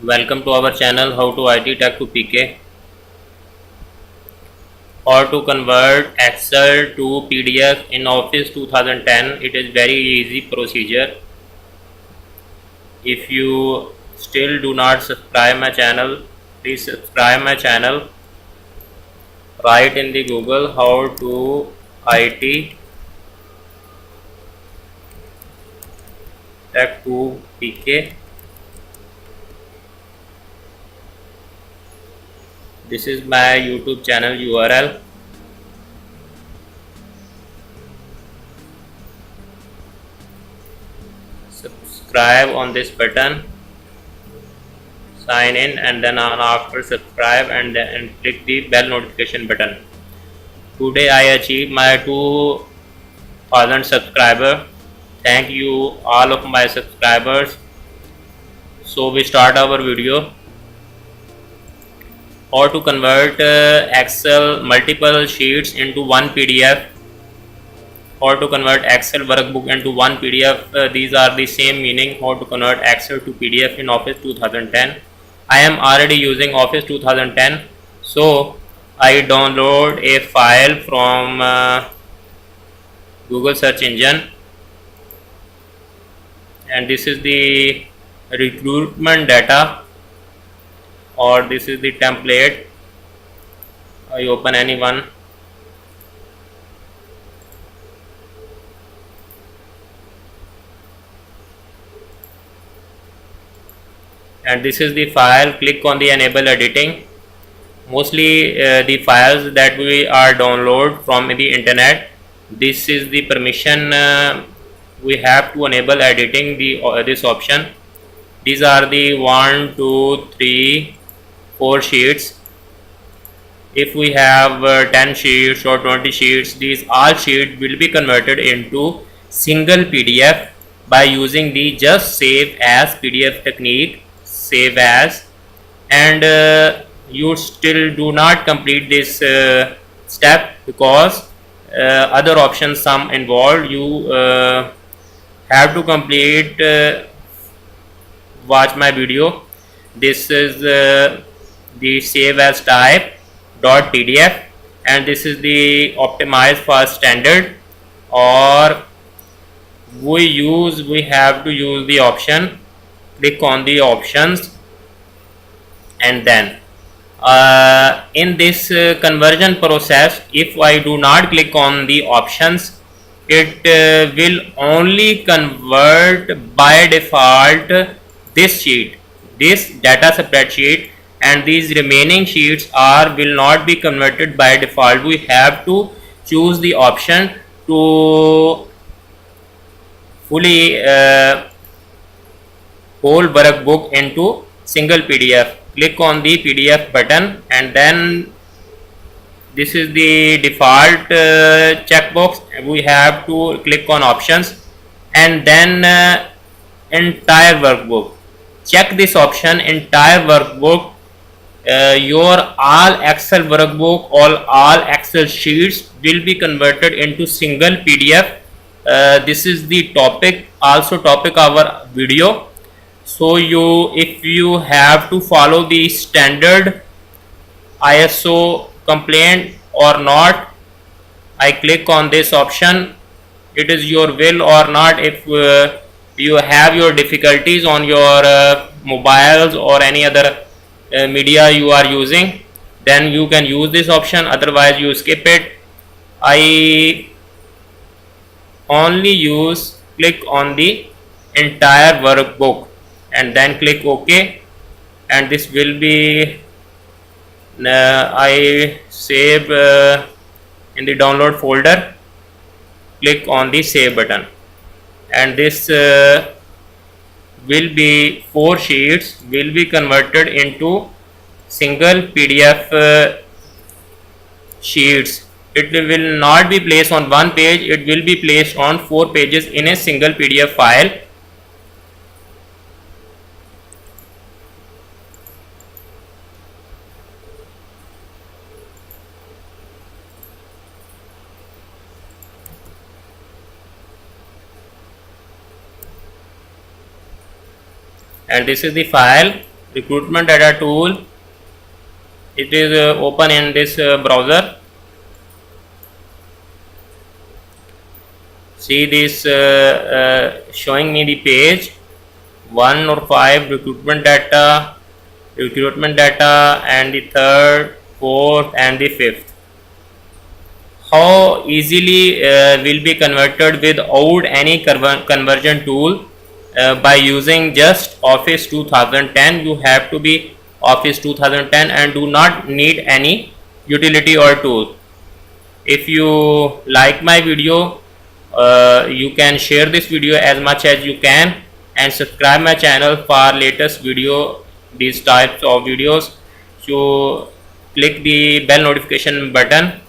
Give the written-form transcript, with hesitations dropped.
Welcome to our channel How to IT Tech to PK. Or to convert Excel to PDF in Office 2010. It is very easy procedure. If you still do not subscribe my channel, please subscribe my channel. Write in the Google How to IT Tech to PK. This is my YouTube channel URL. Subscribe on this button, sign in, and then after subscribe and then click the bell notification button. Today I achieved my 2000 subscriber. Thank you all of my subscribers. So we start our video. How to convert Excel multiple sheets into one PDF. How to convert Excel workbook into one PDF. These are the same meaning. How to convert Excel to PDF in Office 2010. I am already using Office 2010, so I download a file from Google search engine, and this is the recruitment data, or this is the template. I open any one. And this is the file. Click on the enable editing. Mostly the files that we are download from the internet, this is the permission we have to enable editing the this option. These are the 1 2 3 4 sheets. If we have 10 sheets or 20 sheets, these all sheets will be converted into single PDF by using the just save as PDF technique. Save as, and you still do not complete this step because other options some involved. You have to complete. Watch my video. This is the save as type .pdf, and this is the optimized for standard, or we have to use the option. Click on the options, and then in this conversion process, if I do not click on the options, it will only convert by default this sheet, this data spreadsheet, and these remaining sheets will not be converted by default. We have to choose the option to fully whole workbook into single PDF. Click on the PDF button, and then this is the default checkbox. We have to click on options, and then entire workbook. Check this option, entire workbook. Your all Excel workbook, all Excel sheets will be converted into single PDF. This is the topic, also topic our video. So if you have to follow the standard ISO complaint or not, I click on this option. It is your will or not. If you have your difficulties on your mobiles or any other media you are using, then you can use this option, otherwise you skip it. I only click on the entire workbook, and then click OK, and this will be I save in the download folder. Click on the save button, and this will be 4 sheets will be converted into single PDF sheets. It will not be placed on one page, it will be placed on 4 pages in a single PDF file. And this is the file. recruitment data tool. It is open in this browser. See this showing me the page 1 or 5 recruitment data, and the third, fourth and the fifth. How easily will be converted without any conversion tool by using just Office 2010. You have to be Office 2010 and do not need any utility or tool. If you like my video, you can share this video as much as you can and subscribe my channel for latest video, these types of videos. So click the bell notification button